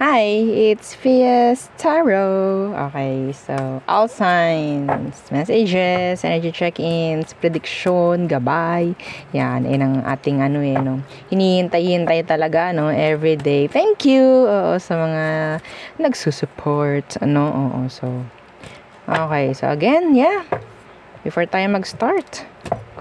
Hi, it's Fias Tarot. Okay, so all signs, messages, energy check-ins, prediction, gabay. Yan, ang ating no. Hinihintay-hintay talaga, no, every day. Thank you sa mga nagsusupport, so. Okay, so again, before tayo mag-start,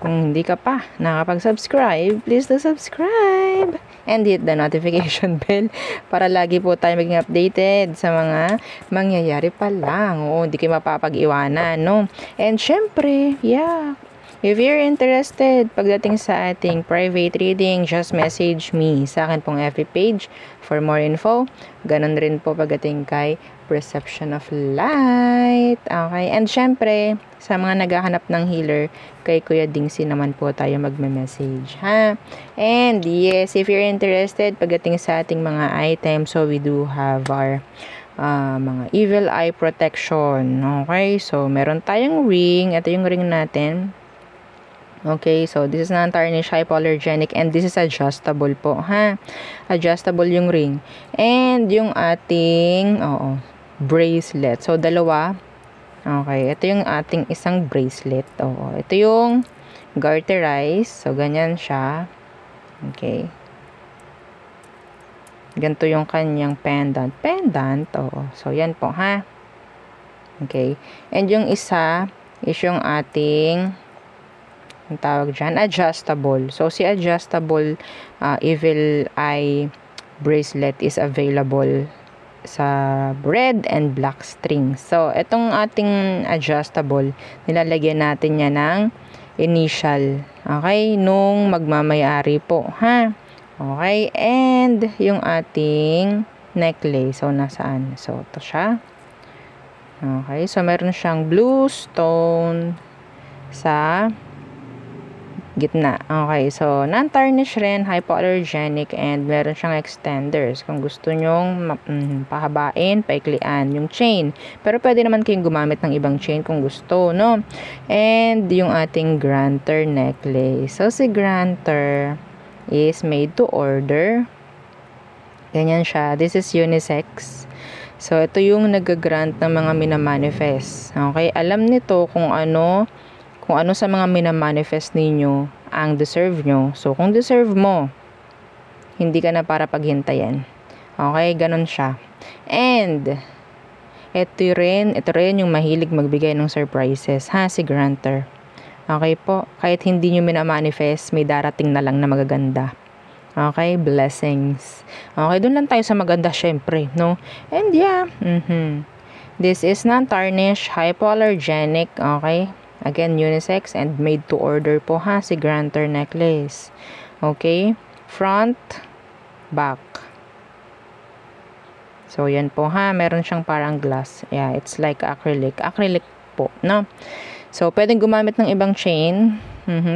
kung hindi ka pa nakapag-subscribe, please do subscribe and hit the notification bell para lagi po tayo maging updated sa mga mangyayari pa lang. Oo, hindi kayo mapapag-iwanan, no? And syempre, if you're interested pagdating sa ating private reading, just message me sa akin pong FB page for more info. Ganon rin po pagdating kay Perception of Light. Okay, and syempre, sa mga naghahanap ng healer, kay Kuya Dingsi naman po tayo magme-message, ha? And yes, if you're interested pagdating sa ating mga items, so we do have our mga evil eye protection. Okay, so meron tayong ring. Ito yung ring natin. Okay, so this is non-tarnish, hypoallergenic, and this is adjustable po, ha? Adjustable yung ring. And yung ating, bracelet. So, dalawa. Okay, ito yung ating isang bracelet. Ito yung garterize. So, ganyan siya. Okay. Ganito yung kanyang pendant. So, yan po, ha? Okay. And yung isa is yung ating ang tawag dyan, adjustable. So, si adjustable evil eye bracelet is available sa red and black strings. So, itong ating adjustable, nilalagyan natin niya ng initial. Okay? Nung magmamayari po. Ha? Okay? And, yung ating necklace. So, nasaan? So, ito siya. Okay? So, meron siyang blue stone sa gitna. Okay, so non-tarnish rin, hypoallergenic, and meron siyang extenders kung gusto nyong pahabain, paiklian yung chain. Pero pwede naman kayong gumamit ng ibang chain kung gusto, no? And yung ating granter necklace. So si granter is made to order. Ganyan siya. This is unisex. So ito yung nag-grant ng mga minamanifest. Okay, alam nito kung ano sa mga minamanifest ninyo ang deserve nyo. So, kung deserve mo, hindi ka na para paghintayan. Okay, ganun siya. And, ito rin yung mahilig magbigay ng surprises, ha, si granter. Okay po, kahit hindi nyo minamanifest, may darating na lang na magaganda. Okay, blessings. Okay, dun lang tayo sa maganda, syempre, no? And this is non-tarnish, hypoallergenic, okay? Again, unisex and made to order po, ha, si granter necklace. Okay? Front, back. So, yan po, ha. Meron siyang parang glass. Yeah, it's like acrylic. Acrylic po, no? So, pwedeng gumamit ng ibang chain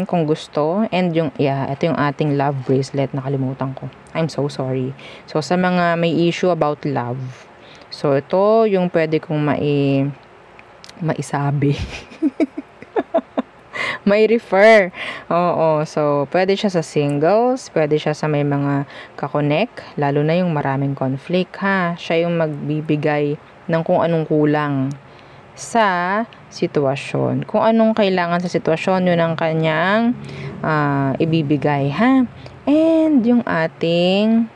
kung gusto. And ito yung ating love bracelet. Nakalimutan ko. I'm so sorry. So, sa mga may issue about love. So, ito yung pwede kong maisabi. May refer. Oo. So, pwede siya sa singles. Pwede siya sa may mga kakonek. Lalo na yung maraming conflict, ha. Siya yung magbibigay ng kung anong kulang sa sitwasyon. Kung anong kailangan sa sitwasyon, yun ang kanyang ibibigay, ha. And yung ating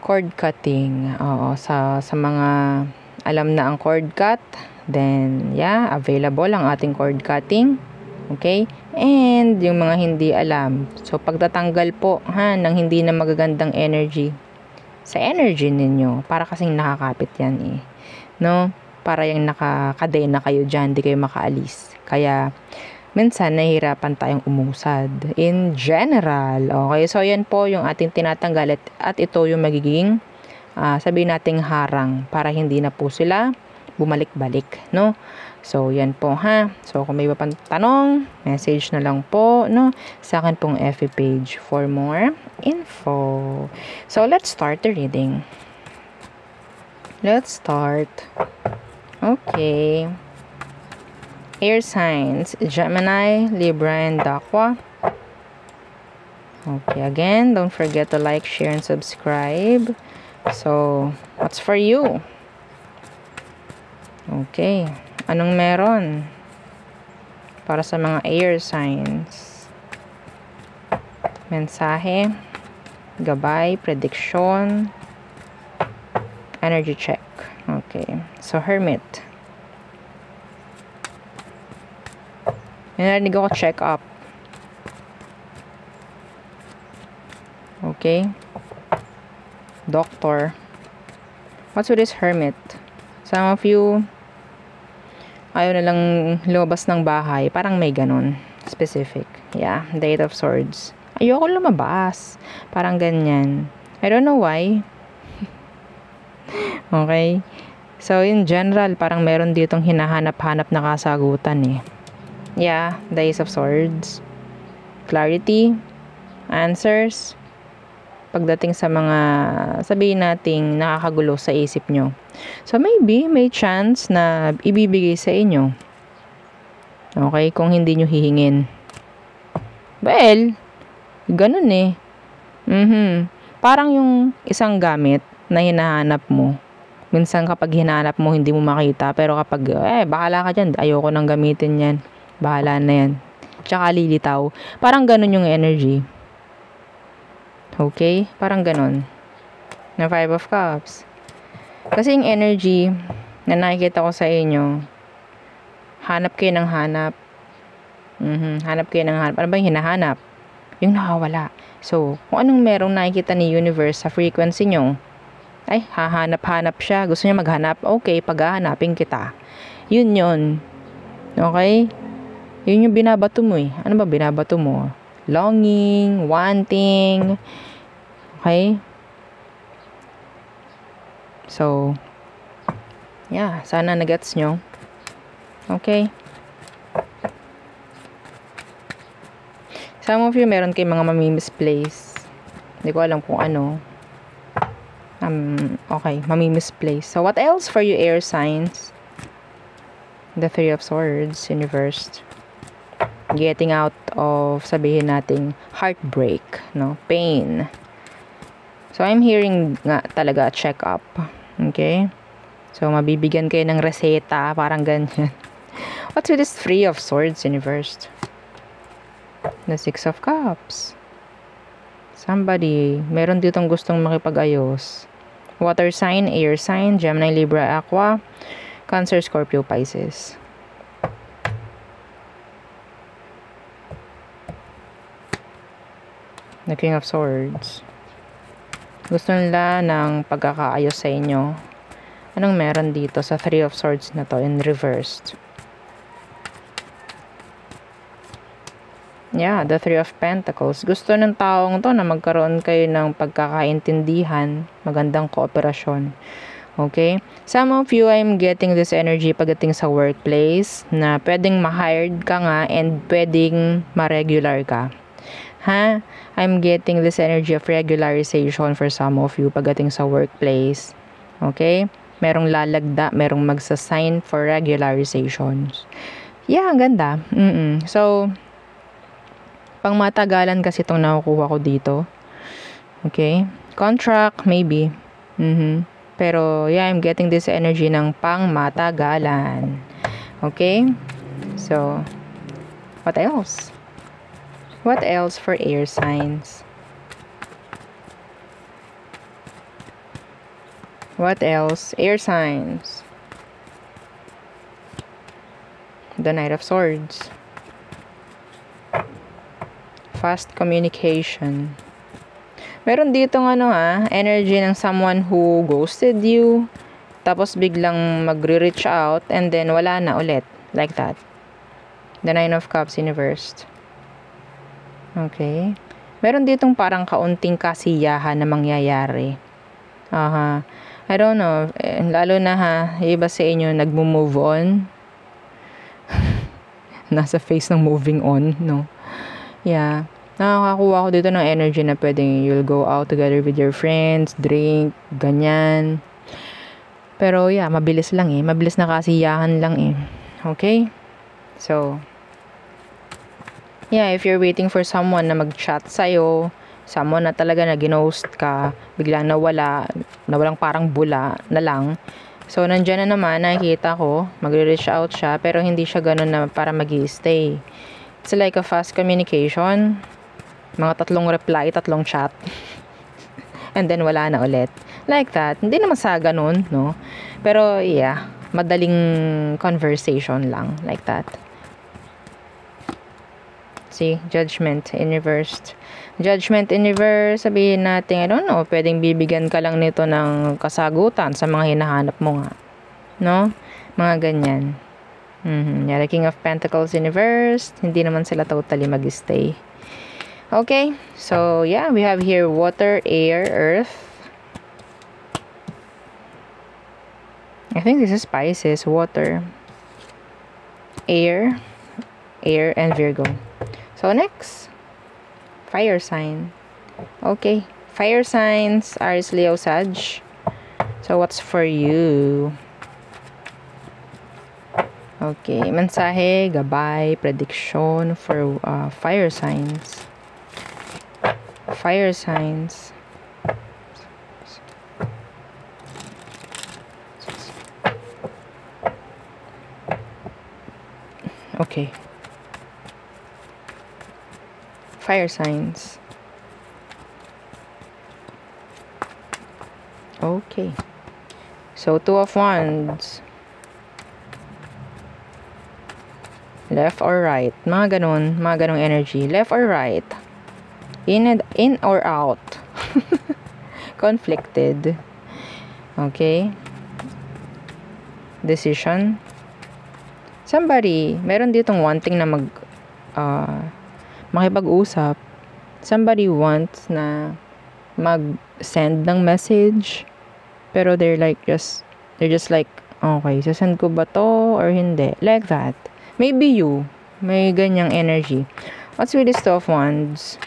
cord cutting. Oo. Sa mga alam na ang cord cut, then, available ang ating cord cutting. Okay? And, yung mga hindi alam. So, pagtatanggal po, ng hindi na magagandang energy sa energy ninyo. Para kasing nakakapit yan, no? Para yung nakakadena kayo dyan, di kayo makaalis. Kaya, minsan, nahihirapan tayong umusad. In general, okay? So, yan po yung ating tinatanggal at ito yung magiging, sabihin nating harang para hindi na po sila bumalik-balik, no? So, yan po, ha. So, kung may iba pang tanong, message na lang po, no? Sa akin pong FB page for more info. So, let's start the reading. Let's start. Okay. Air signs, Gemini, Libra, and Aqua. Okay, again, don't forget to like, share, and subscribe. So, what's for you? Okay, anong meron para sa mga air signs? Mensahe, gabay, prediction, energy check. Okay, so Hermit. Narinig ako check up. Okay. Doctor. What's with this Hermit? Some of you ayaw na lang lumabas ng bahay. Parang may ganun. Specific. Yeah. Eight of Swords. Ayoko lumabas. Parang ganyan. I don't know why. Okay. So, in general, parang meron ditong hinahanap-hanap na kasagutan eh. Yeah. The Ace of Swords. Clarity. Answers. Pagdating sa mga sabihin nating nakakagulo sa isip nyo. So, maybe, may chance na ibibigay sa inyo. Okay? Kung hindi nyo hihingin. Well, ganun eh. Parang yung isang gamit na hinahanap mo. Minsan kapag hinahanap mo, hindi mo makita. Pero kapag, bahala ka dyan. Ayoko nang gamitin yan. Bahala na yan. Tsaka lilitaw. Parang ganun yung energy. Okay? Parang ganun. Na Five of Cups. Kasi yung energy na nakikita ko sa inyo, hanap kayo ng hanap. Hanap kayo ng hanap. Ano ba yung hinahanap? Yung nakawala. So, kung anong merong nakikita ni universe sa frequency nyo, ay, hahanap-hanap siya. Gusto niya maghanap. Okay, paghahanapin kita. Yun. Okay? Yun yung binabato mo eh. Ano ba binabato mo? Longing, wanting. Okay? So, yeah, sana nagets nyo. Okay? Some of you, meron kayong mga mami-misplace. Hindi ko alam kung ano. Okay, mami-misplace. So, what else for you air signs? The Three of Swords, universe. Getting out of, sabihin nating, heartbreak, no? Pain. So, I'm hearing nga talaga check-up. Okay? So, mabibigyan kayo ng reseta, parang ganyan. What's with this Three of Swords, universe? The Six of Cups. Somebody, meron ditong gustong makipag-ayos. Water sign, air sign, Gemini, Libra, Aqua, Cancer, Scorpio, Pisces. The King of Swords. Gusto nila ng pagkakaayos sa inyo. Anong meron dito sa Three of Swords na to in reversed? Yeah, the Three of Pentacles. Gusto ng taong to na magkaroon kayo ng pagkakaintindihan, magandang kooperasyon. Okay? Some of you, I'm getting this energy pagdating sa workplace na pwedeng ma-hired ka nga and pwedeng ma-regular ka. Ha? I'm getting this energy of regularization for some of you pagdating sa workplace. Okay? Merong lalagda, merong magsasign for regularizations. Yeah, ang ganda. So, pang matagalan kasi itong nakukuha ko dito. Okay? Contract, maybe. Pero, yeah, I'm getting this energy ng pang matagalan. Okay? So, what else? What else for air signs? What else? Air signs. The Knight of Swords. Fast communication. Meron ditong energy ng someone who ghosted you. Tapos biglang magre-reach out and then wala na ulit. Like that. The Nine of Cups universe. Okay. Meron ditong parang kaunting kasiyahan na mangyayari. I don't know. Lalo na iba sa inyo nagmo-move on. Nasa phase ng moving on, no? Yeah. Nakakakuha ko dito ng energy na pwedeng you'll go out together with your friends, drink, ganyan. Pero yeah, mabilis lang eh. Mabilis na kasiyahan lang eh. Okay? So, Yeah, if you're waiting for someone na mag-chat sa'yo, someone na talaga na ginost ka, biglang nawala, nawalang parang bula na lang. So, nandiyan na naman, nakikita ko, magre-reach out siya, pero hindi siya ganun na para mag-i-stay. It's like a fast communication. Mga 3 reply, 3 chat. And then, wala na ulit. Like that. Hindi naman sa ganun, no? Pero, yeah, madaling conversation lang. Like that. See, judgment in reverse. Judgment in reverse, sabihin natin, I don't know, pwedeng bibigyan ka lang nito ng kasagutan sa mga hinahanap mo nga. No? Mga ganyan. Yeah, the King of Pentacles in reverse, hindi naman sila totally mag-stay. Okay, so yeah, we have here water, air, earth. I think this is Pisces, water, air, and Virgo. So, next, fire sign. Okay, fire signs, Aries, Leo, Sag. So, what's for you? Okay, mensahe, gabay, prediction for fire signs. Fire signs. Okay. Fire signs. Okay. So, 2 of Wands. Left or right. Mga ganong energy. Left or right. In or out. Conflicted. Okay. Decision. Somebody, meron ditong wanting na makipag-usap. Somebody wants na mag-send ng message, pero they're just like, okay, sasend ko ba to or hindi? Like that. Maybe you, may ganyang energy. What's with this 2 of Wands?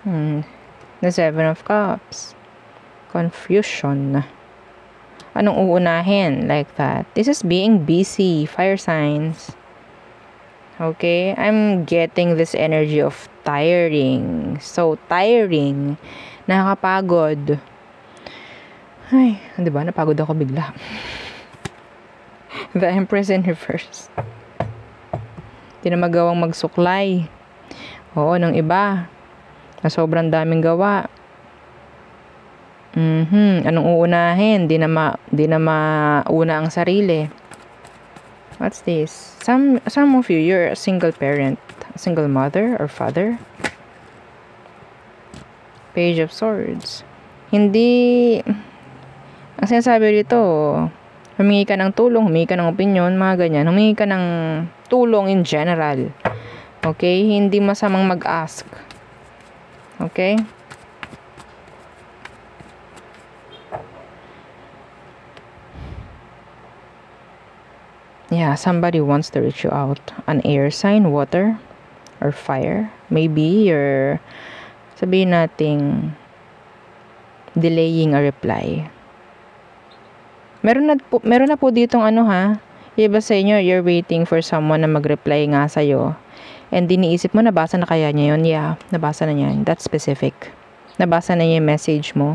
The 7 of Cups. Confusion. Anong uunahin? Like that. This is being busy. Fire signs. Okay, I'm getting this energy of tiring. So, tiring. Nakakapagod. Ay, di ba? Napagod ako bigla. The Empress in reverse. Di na magawang magsuklay. Oo, ng iba. Na sobrang daming gawa. Anong uunahin? Di na mauna ang sarili. What's this? Some of you, you're a single parent, a single mother or father. Page of Swords. Hindi, ang sinasabi dito, humingi ka ng tulong, humingi ka ng opinion, mga ganyan. Humingi ka ng tulong in general. Okay? Hindi masamang mag-ask. Okay? Yeah, somebody wants to reach you out. An air sign, water, or fire. Maybe you're, sabihin nating, delaying a reply. Meron na po ditong iba sa inyo, you're waiting for someone na mag-reply nga sa'yo. And diniisip mo, nabasa na kaya niya yun? Yeah, nabasa na niya. That's specific. Nabasa na niya yung message mo.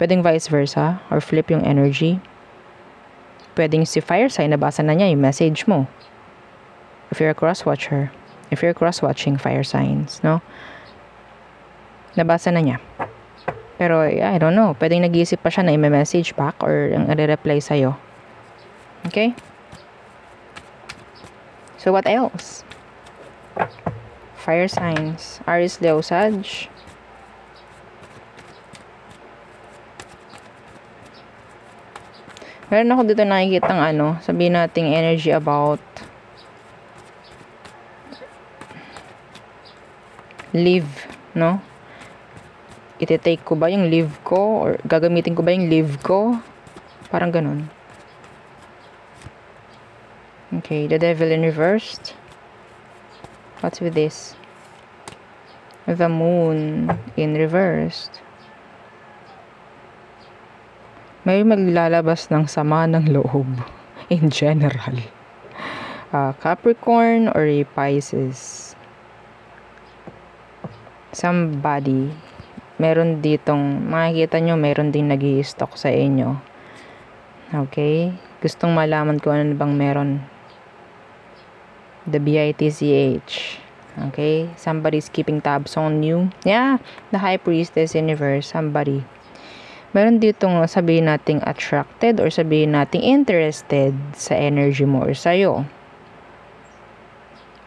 Pwedeng vice versa, or flip yung energy. Pwedeng si fire sign, nabasa na niya yung message mo. If you're a cross-watcher. If you're cross-watching fire signs, no? Nabasa na niya. Pero, I don't know. Pwedeng nag-iisip pa siya na i-message back or ang i-reply sa'yo. Okay? So, what else? Fire signs. Aries, Leo, Sag. Meron ako dito nakikitang sabihin nating energy about leave, no? Iti-take ko ba yung leave ko? Or gagamitin ko ba yung leave ko? Parang ganun. Okay, the Devil in reversed. What's with this? The Moon in reversed. May maglalabas ng sama ng loob in general. Capricorn or a Pisces. Somebody, meron ditong, makikita nyo, meron din nag-i-stalk sa inyo. Okay? Gustong malaman kung ano bang meron. The BITCH. Okay? Somebody's keeping tabs on you. Yeah, the High Priestess Universe. Somebody. Meron ditong sabihin nating attracted or sabihin nating interested sa energy mo or sa'yo.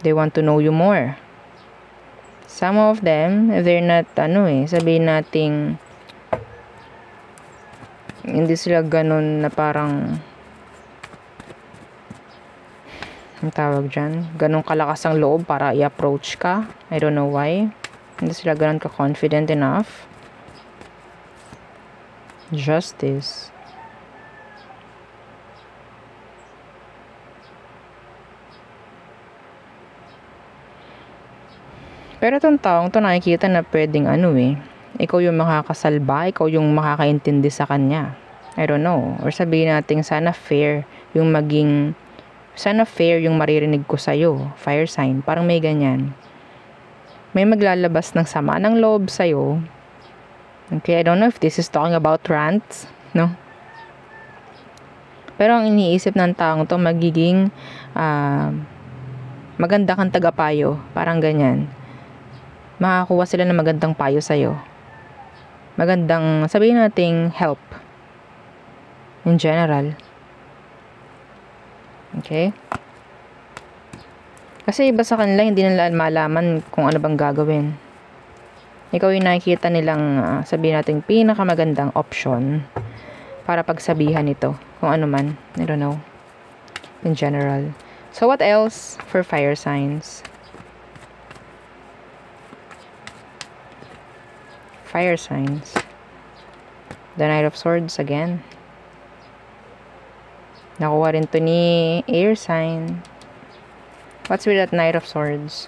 They want to know you more. Some of them, they're not, sabihin nating hindi sila ganun na parang ang tawag dyan, ganun kalakas ang loob para i-approach ka. I don't know why. Hindi sila ganun ka-confident enough. Justice. Pero itong taong to nakikita na pwedeng ikaw yung makakasalba, ikaw yung makakaintindi sa kanya. I don't know. Or sabihin natin sana fair yung maririnig ko sa'yo. Fire sign. Parang may ganyan. May maglalabas ng sama ng loob sa'yo. Okay, I don't know if this is talking about rants, no? Pero ang iniisip ng taong to magiging maganda kang tagapayo. Parang ganyan. Makakuha sila ng magandang payo sa'yo. Magandang, sabihin nating help. In general. Okay? Kasi iba sa kanila, hindi nila malaman kung ano bang gagawin. Ikaw yung nakikita nilang, sabihin natin, pinakamagandang option para pagsabihan ito. Kung ano man. I don't know. In general. So, what else for fire signs? Fire signs. The Knight of Swords again. Nakuha rin to ni air sign. What's with that Knight of Swords?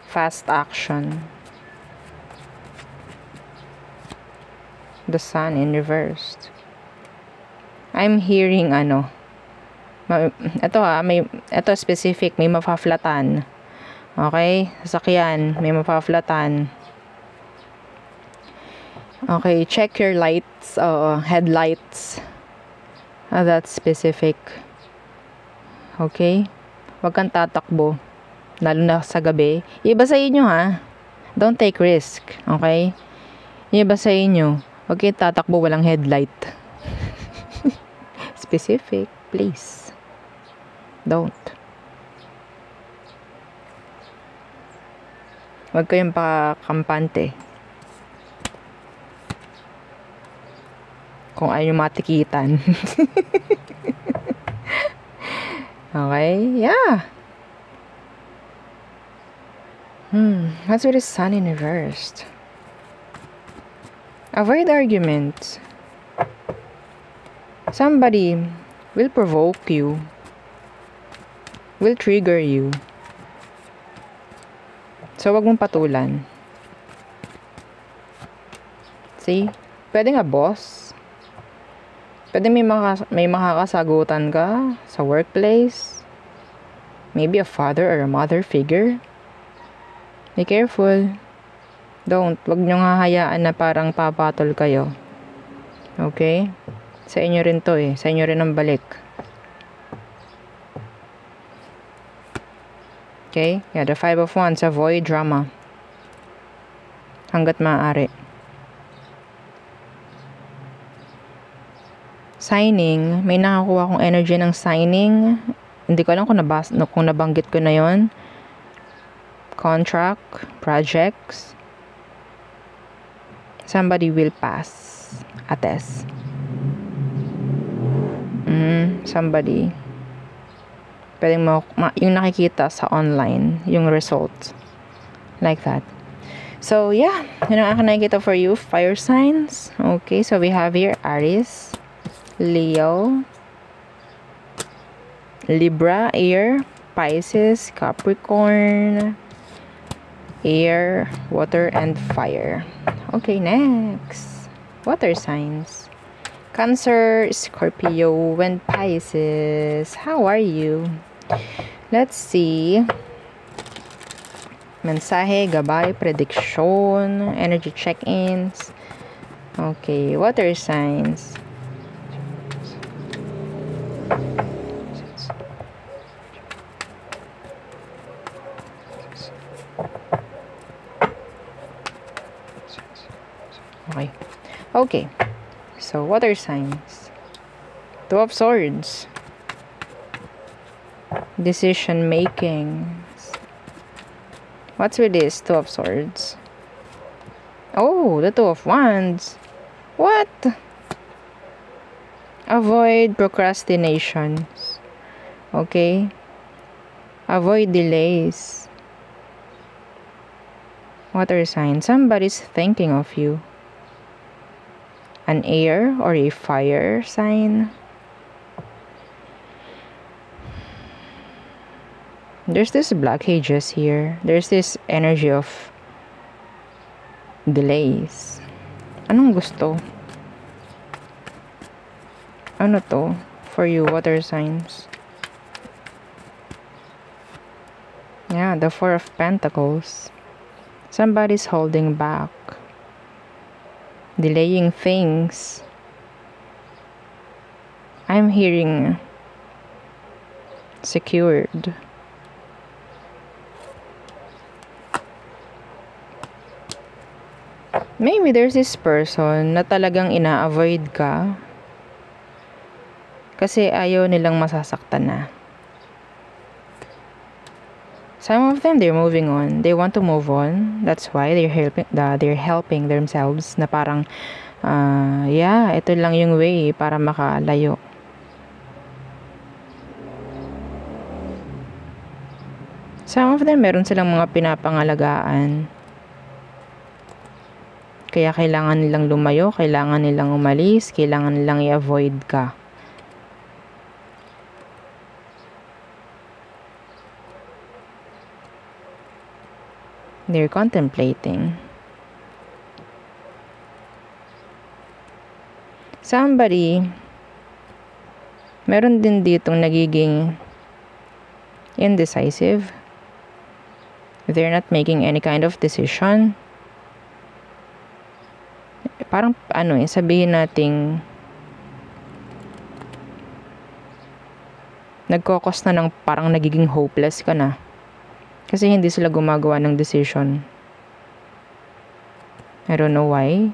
Fast action. The Sun in reversed. I'm hearing ito specific, may mapaflatan. Okay? Sasakyan, may mapaflatan. Okay, check your lights, headlights. That's specific. Okay? Huwag kang tatakbo. Lalo na sa gabi. Iba sa inyo Don't take risk. Okay? Iba sa inyo. Huwag kang tatakbo walang headlight. Specific. Please. Don't. Huwag kayong pakampante. Kung ayaw nyo matikitan. Okay? Yeah. What's with the Sun in reversed? Avoid arguments. Somebody will provoke you. Will trigger you. So, wag mong patulan. See? Pwede nga boss. Pwede may makakasagutan ka sa workplace. Maybe a father or a mother figure. Be careful. Don't. Wag niyong hahayaan na parang papatol kayo. Okay? Sa inyo rin to Sa inyo rin ang balik. Okay? Yeah, the Five of Wands. Avoid drama. Hanggat maaari. Signing, may nakakuha akong energy ng signing. Hindi ko alam kung nabanggit ko na yon. Contract, projects. Somebody will pass a test. Somebody. Pwedeng yung nakikita sa online, yung results. Like that. So, yeah. Yun ang aking nakikita for you. Fire signs. Okay, so we have here Aries, Leo, Libra, air, Pisces, Capricorn, air, water, and fire. Okay, next. Water signs. Cancer, Scorpio, and Pisces. How are you? Let's see. Mensahe, gabay, prediction, energy check-ins. Okay, water signs. Okay. So, water signs. Two of Swords. Decision making. What's with this? Two of Swords. Oh, the Two of Wands. What? Avoid procrastinations. Okay? Avoid delays. Water sign. Somebody's thinking of you. An air or a fire sign. There's this blockages here. There's this energy of delays. Anong gusto? Ano to for you, water signs? Yeah, the Four of Pentacles. Somebody's holding back. Delaying things. I'm hearing secured. Maybe there's this person na talagang ina-avoid ka kasi ayaw nilang masasaktan na. Some of them, they're moving on. They want to move on. That's why they're helping themselves na parang, yeah, ito lang yung way para makalayo. Some of them, meron silang mga pinapangalagaan. Kaya kailangan nilang lumayo, kailangan nilang umalis, kailangan nilang i-avoid ka. They're contemplating. Somebody, meron din ditong nagiging indecisive. They're not making any kind of decision. Parang sabihin nating nagkokos na ng parang nagiging hopeless ka na. Kasi hindi sila gumagawa ng decision. I don't know why.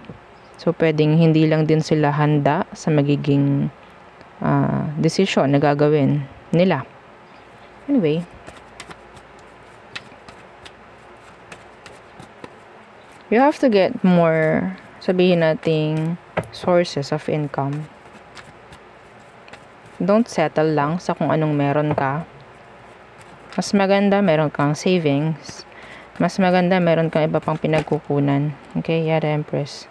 So, pwedeng hindi lang din sila handa sa magiging decision na gagawin nila. Anyway. You have to get more, sabihin nating, sources of income. Don't settle lang sa kung anong meron ka. Mas maganda meron kang savings. Mas maganda meron kang iba pang pinagkukunan. Okay, yeah, the Empress.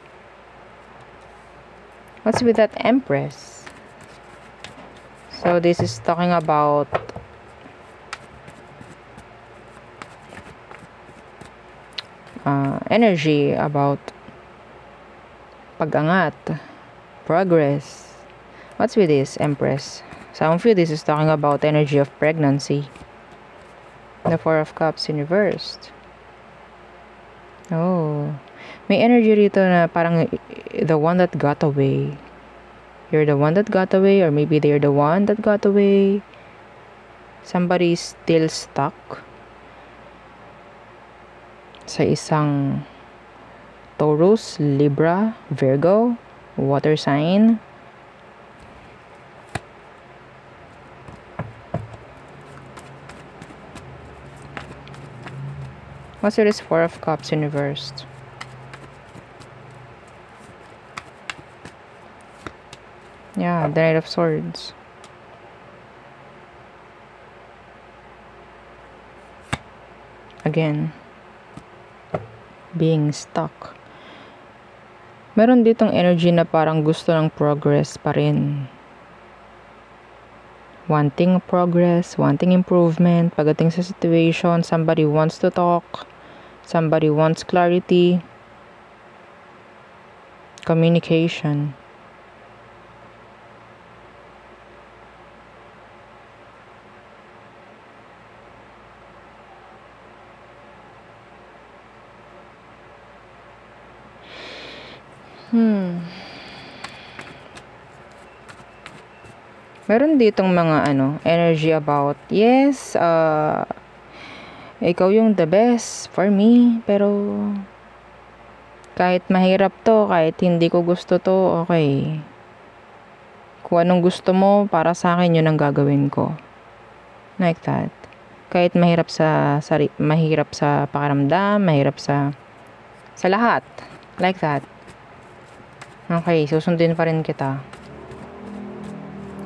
What's with that Empress? So, this is talking about energy, about pag-angat, progress. What's with this, Empress? Some of you, this is talking about energy of pregnancy. The Four of Cups in reversed. Oh. May energy rito na parang the one that got away. You're the one that got away, or maybe they're the one that got away. Somebody's still stuck sa isang Taurus, Libra, Virgo, water sign. What's with this Four of Cups in reversed? Yeah, the Knight of Swords. Again, being stuck. Meron ditong energy na parang gusto ng progress pa rin. Wanting progress, wanting improvement, pagdating sa situation, somebody wants to talk. Somebody wants clarity. Communication. Meron ditong mga energy about, yes, ikaw yung the best for me, pero kahit mahirap to, kahit hindi ko gusto to, okay. Kung anong gusto mo, para sa akin yun ang gagawin ko. Like that. Kahit mahirap sa pakiramdam, mahirap sa lahat. Like that. Okay, susundin pa rin kita.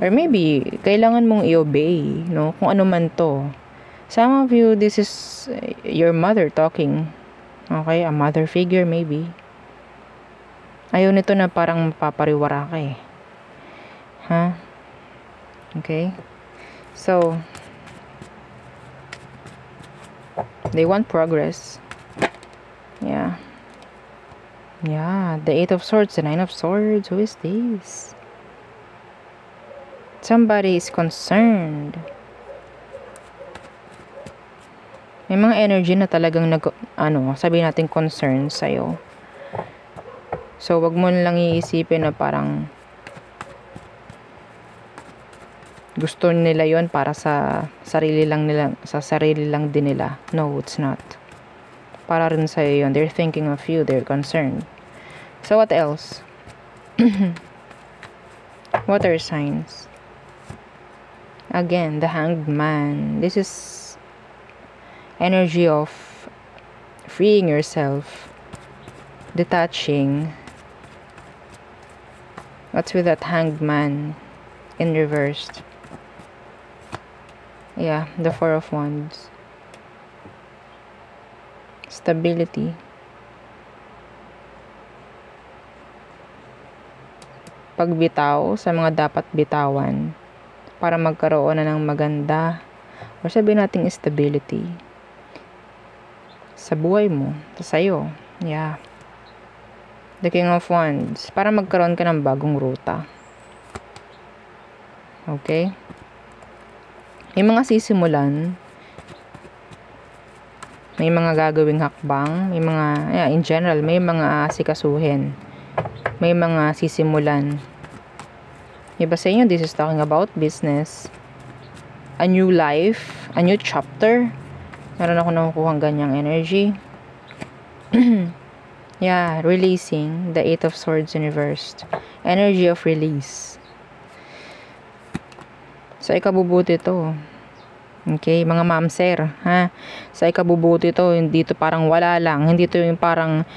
Or maybe, kailangan mong i-obey, no? Kung ano man to. Some of you, this is your mother talking. Okay? A mother figure, maybe. Ayaw nito na parang papariwara ka eh. Huh? Okay? So, they want progress. Yeah. Yeah. The 8 of Swords, the 9 of Swords. Who is this? Somebody is concerned. May mga energy na talagang sabihin natin concern sa'yo. So, wag mo lang iisipin na parang gusto nila yon para sa sarili lang din nila. No, it's not. Para rin sa'yo yun. They're thinking of you. They're concerned. So, what else? Water signs. Again, the Hanged Man. This is energy of freeing yourself, detaching. What's with that Hanged Man in reversed? Yeah, the 4 of Wands. Stability. Pagbitaw sa mga dapat bitawan para magkaroon na ng maganda, or sabihin natin stability sa buhay mo, sa'yo. Yeah. The King of Wands, para magkaroon ka ng bagong ruta. Okay? May mga sisimulan, may mga gagawing hakbang, may mga, in general, may mga asikasuhin, may mga sisimulan. Iba sa inyo, this is talking about business, a new life, a new chapter. Meron ako nakukuhang ganyang energy. Yeah, releasing, the 8 of Swords in reversed. Energy of release. Sa ikabubuti to. Okay, mga mamser, ha? Sa ikabubuti to, hindi to parang wala lang. Hindi to yung parang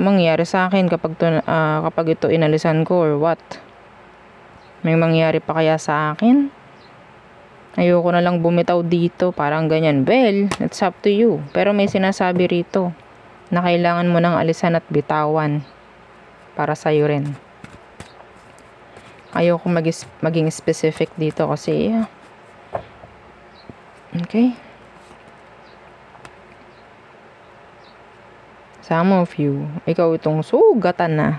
mangyayari sa akin kapag ito inalisan ko or what. May mangyayari pa kaya sa akin? Ayoko na lang bumitaw dito, parang ganyan. Well, it's up to you. Pero may sinasabi rito na kailangan mo nang alisan at bitawan para sa'yo rin. Ayoko maging specific dito kasi okay. Some of you, ikaw itong sugatan na.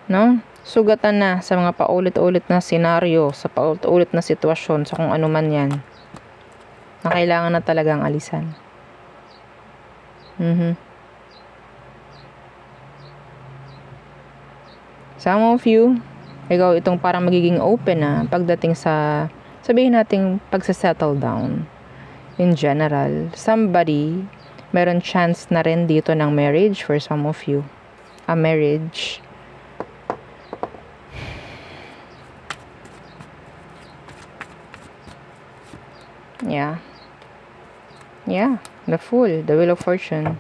No? Sugatan na sa mga paulit-ulit na senaryo, sa paulit-ulit na sitwasyon, sa kung ano man yan, na kailangan na talagang alisan. Some of you, ikaw itong parang magiging open na pagdating sa, sabihin natin, pagsa-settle down. In general, somebody, meron chance na rin dito ng marriage for some of you. A marriage. Yeah, the Fool, the Wheel of Fortune.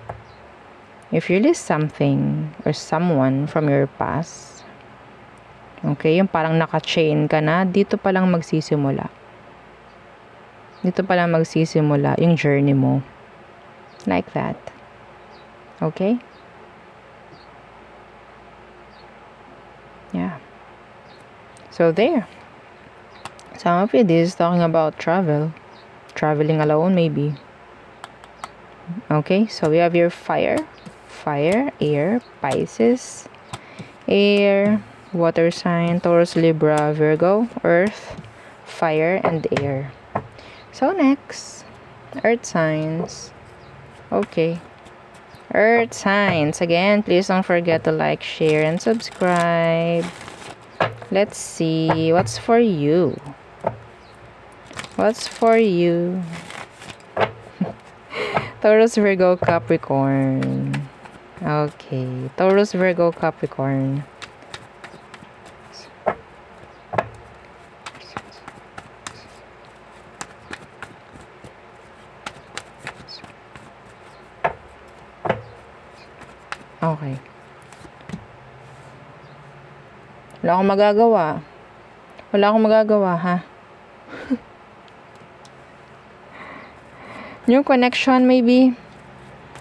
If you lose something or someone from your past, okay, yung parang naka-chain ka na, dito pa lang magsisimula. Dito pa lang magsisimula yung journey mo. Like that. Okay? Yeah. So there. Some of you, this is talking about travel. Traveling alone, maybe. Okay, so we have your fire, air, Pisces, air, water sign, Taurus, Libra, Virgo, earth, fire, and air. So next, earth signs. Okay. Earth signs. Again, please don't forget to like, share, and subscribe. Let's see. What's for you? What's for you? Taurus, Virgo, Capricorn. Okay. Taurus, Virgo, Capricorn. Okay. Wala akong magagawa. Wala akong magagawa, ha? New connection, maybe.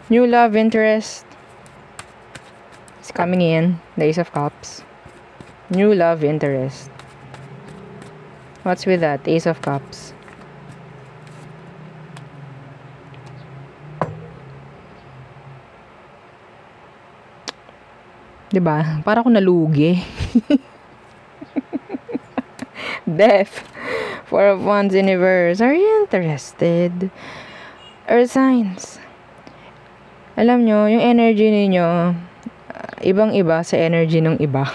New love interest. It's coming in. The Ace of Cups. New love interest. What's with that? Ace of Cups. Diba? Para ako nalugi. Death. Four of Wands, Universe. Are you interested? Earth signs. Alam nyo, yung energy ninyo, ibang-iba sa energy ng iba.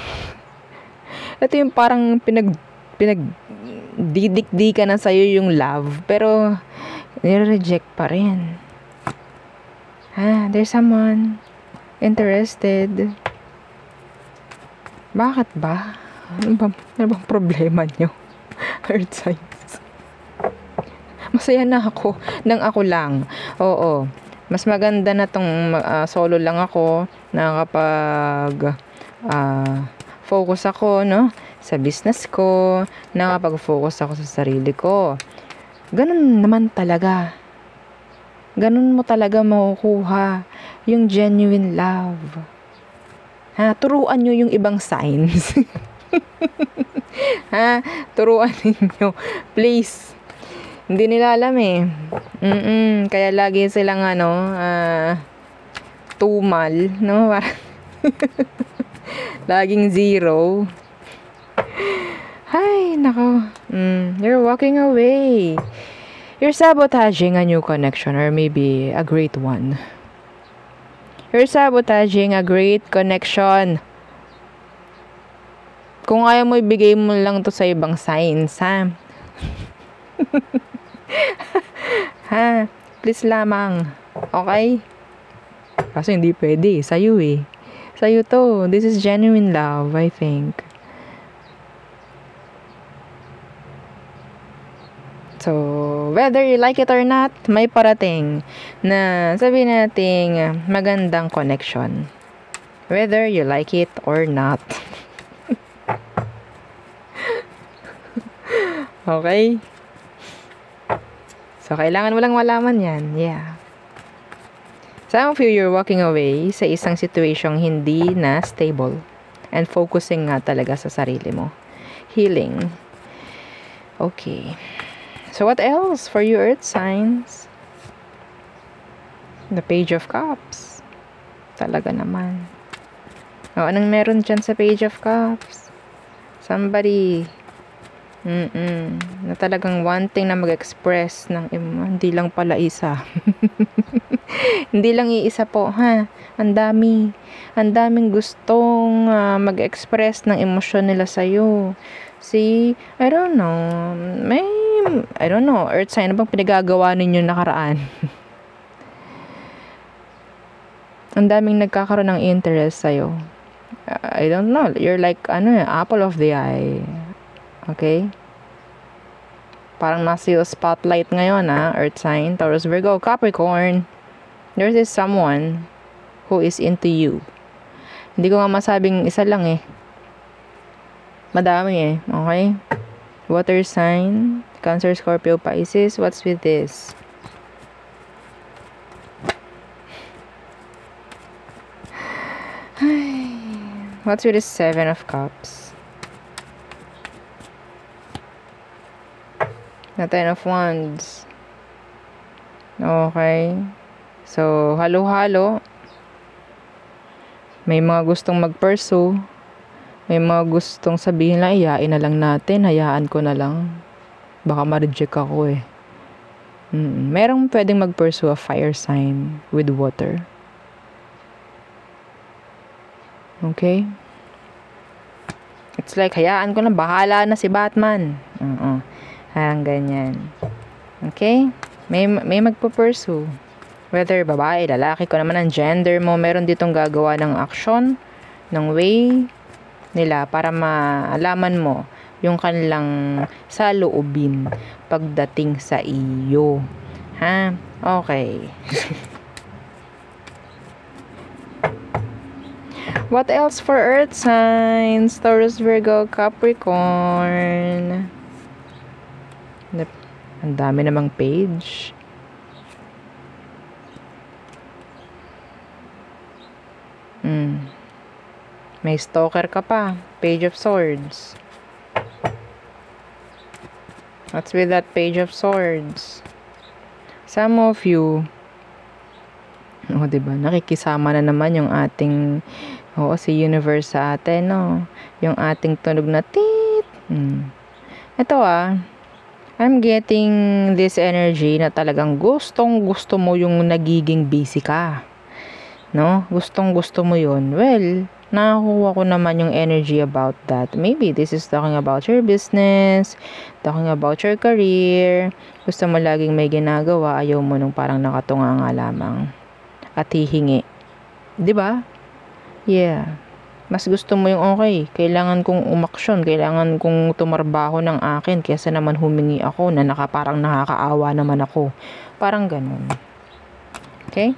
Ito yung parang didikdikan na sa'yo yung love, pero nire-reject pa rin. There's someone interested. Bakit ba? Ano bang problema nyo? Earth signs. Masaya na ako nang ako lang. Oo. Mas maganda na tong solo lang ako na kapag focus ako, no? Sa business ko, na kapag focus ako sa sarili ko. Ganun naman talaga. Ganun mo talaga makukuha yung genuine love. Turuan nyo yung ibang signs. Turuan ninyo. Please. Hindi nila alam eh. Kaya lagi silang tumal, no? Laging zero. Ay, nako. You're walking away. You're sabotaging a new connection or maybe a great one. You're sabotaging a great connection. Kung ayaw mo, ibigay mo lang to sa ibang signs, ha? Please lamang. Okay? Kasi hindi pwede. Sa'yo eh. Sa'yo to. This is genuine love, I think. So, whether you like it or not, may parating na sabihin nating magandang connection. Whether you like it or not. Okay? So, kailangan mo lang malaman yan. Yeah. Some of you, you're walking away sa isang situasyong hindi na stable. And focusing nga talaga sa sarili mo. Healing. Okay. So, what else for you, Earth signs? The Page of Cups. Talaga naman. Anong meron dyan sa Page of Cups? Somebody na talagang wanting na mag-express ng hindi lang pala isa. Hindi lang iisa po, ha? Ang daming gustong mag-express ng emosyon nila sa'yo. See, I don't know, Earth sign, ano bang pinagagawa ninyo nakaraan? Ang daming nagkakaroon ng interest sa'yo. I don't know, you're like, apple of the eye. Okay? Parang nasa yung spotlight ngayon, Earth sign, Taurus, Virgo, Capricorn. There is someone who is into you. Hindi ko nga masabing isa lang eh. Madami eh. Okay? Water sign, Cancer, Scorpio, Pisces. What's with this? What's with this Seven of Cups? The Ten of Wands. Okay. So, halo-halo. May mga gustong mag-pursue. May mga gustong sabihin lang, iyain na lang natin, hayaan ko na lang. Baka ma-reject ako eh. Merong pwedeng mag-pursue a fire sign with water. Okay? It's like, hayaan ko na, bahala na si Batman. Oo. Parang ganyan. Okay? May magpo-pursue. Whether babae, lalaki ko naman ang gender mo, meron ditong gagawa ng action, ng way nila para maalaman mo yung kanilang saloobin pagdating sa iyo. Ha? Okay. What else for Earth signs? Taurus, Virgo, Capricorn. Ang dami namang page. May stalker ka pa. Page of Swords. What's with that Page of Swords? Some of you, diba? Nakikisama na naman yung ating, si universe sa atin, no? Yung ating tunog na tit. Ito I'm getting this energy na talagang gustong-gusto mo yung nagiging busy ka. No? Gustong-gusto mo yun. Well, nakakuha ko naman yung energy about that. Maybe this is talking about your business, talking about your career. Gusto mo laging may ginagawa, ayaw mo nung parang nakatunga nga lamang at hihingi. 'Di ba? Yeah. Mas gusto mo yung okay, kailangan kong umaksyon, kailangan kong tumarbaho ng akin kaysa naman humingi ako na parang nakakaawa naman ako. Parang ganun. Okay?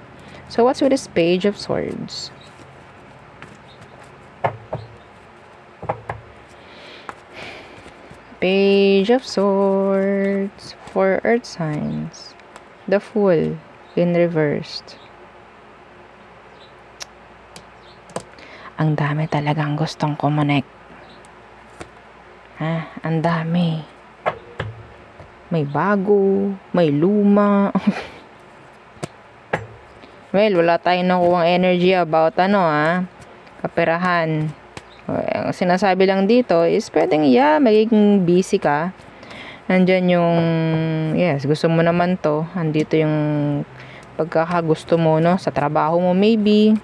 So, what's with this Page of Swords? Page of Swords for Earth signs. The Fool in reversed. Ang dami talagang gustong kumonek. Ang dami. May bago, may luma. Well, wala tayong nakuhang energy about kaperahan. Ang sinasabi lang dito is pwedeng magiging busy ka. Nandyan yung, yes, gusto mo naman to. Andito yung pagkakagusto mo, no? Sa trabaho mo, maybe,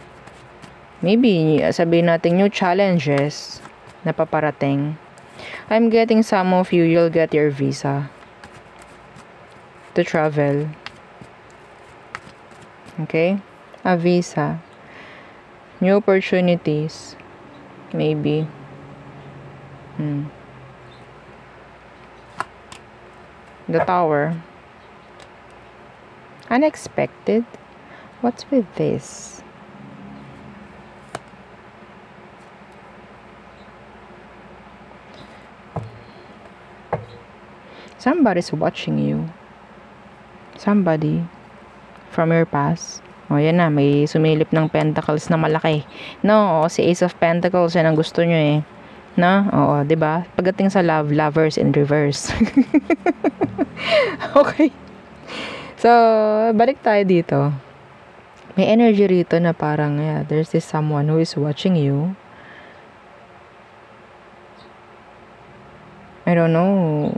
sabihin natin new challenges na paparating. I'm getting some of you, you'll get your visa to travel. Okay? A visa. New opportunities. Maybe. The Tower. Unexpected. What's with this? Somebody's watching you. Somebody from your past. Yan na, may sumilip ng pentacles na malaki. No, si Ace of Pentacles, yan ang gusto nyo No? Oo, 'di ba? Pagdating sa love, lovers in reverse. Okay. So, balik tayo dito. May energy rito na parang, there's this someone who is watching you. I don't know.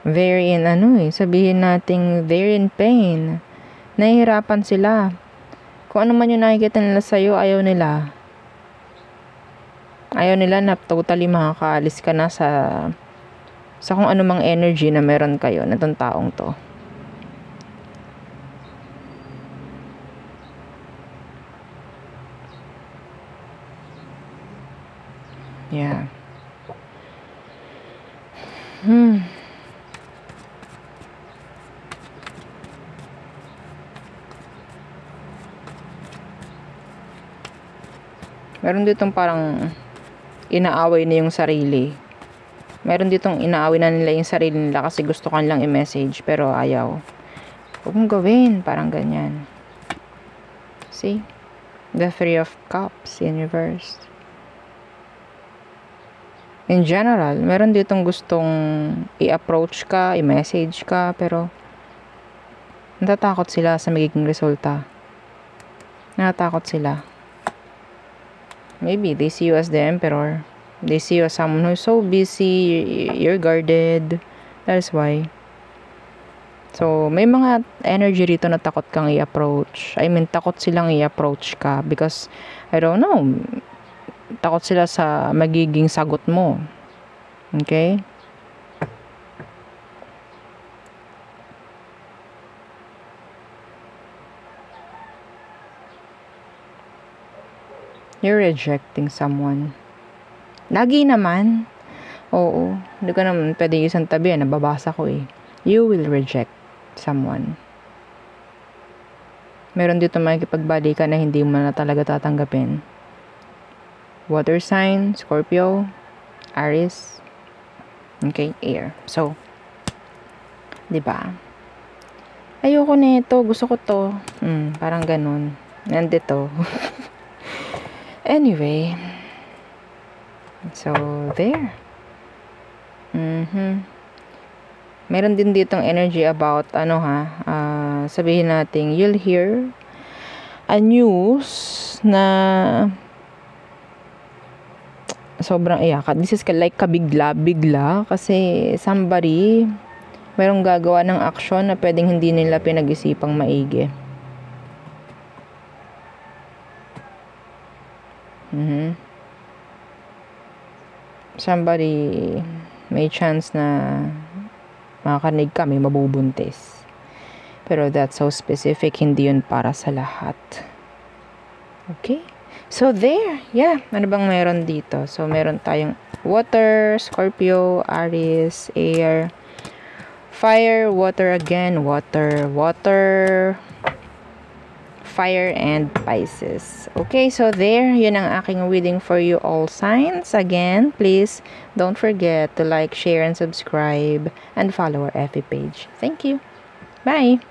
Very in sabihin nating they're in pain. Nahihirapan sila. Kung ano man yung nakikita nila sa'yo, ayaw nila. Ayaw nila na totally makakaalis ka na sa kung ano mang energy na meron kayo na itong taong to. Yeah. Meron ditong parang inaaway na yung sarili. Meron ditong inaaway na nila yung sarili nila kasi gusto kanilang i-message pero ayaw. Huwag mong gawin. Parang ganyan. See? The Three of Cups in reverse. In general, meron ditong gustong i-approach ka, i-message ka, pero natatakot sila sa magiging resulta. Natatakot sila. Maybe they see you as the Emperor. They see you as someone who's so busy, you're guarded. That is why. So, may mga energy rito na takot kang i-approach. I mean, takot silang i-approach ka because, I don't know, takot sila sa magiging sagot mo. Okay? You're rejecting someone. Lagi naman. Oo. Hindi ko naman pwede isang tabi. Nababasa ko eh. You will reject someone. Meron dito makikipagbalikan na hindi mo na talaga tatanggapin. Water sign, Scorpio, Aries. Okay, air. So, 'di ba? Ayoko nito, gusto ko 'to. Parang ganun. Nandito. Anyway. So, there. Meron din ditong energy about sabihin natin you'll hear a news na sobrang iyak. This is like kabigla-bigla kasi somebody merong gagawa ng action na pwedeng hindi nila pinag-isipang maigi. Somebody may chance na makakanig ka, may mabubuntis. Pero that's so specific, hindi yun para sa lahat. Okay? So there, yeah. Ano bang meron dito? So meron tayong water, Scorpio, Aries, air, fire, water again, water, fire, and Pisces. Okay, so there, yun ang aking reading for you all signs. Again, please don't forget to like, share, and subscribe, and follow our FB page. Thank you. Bye!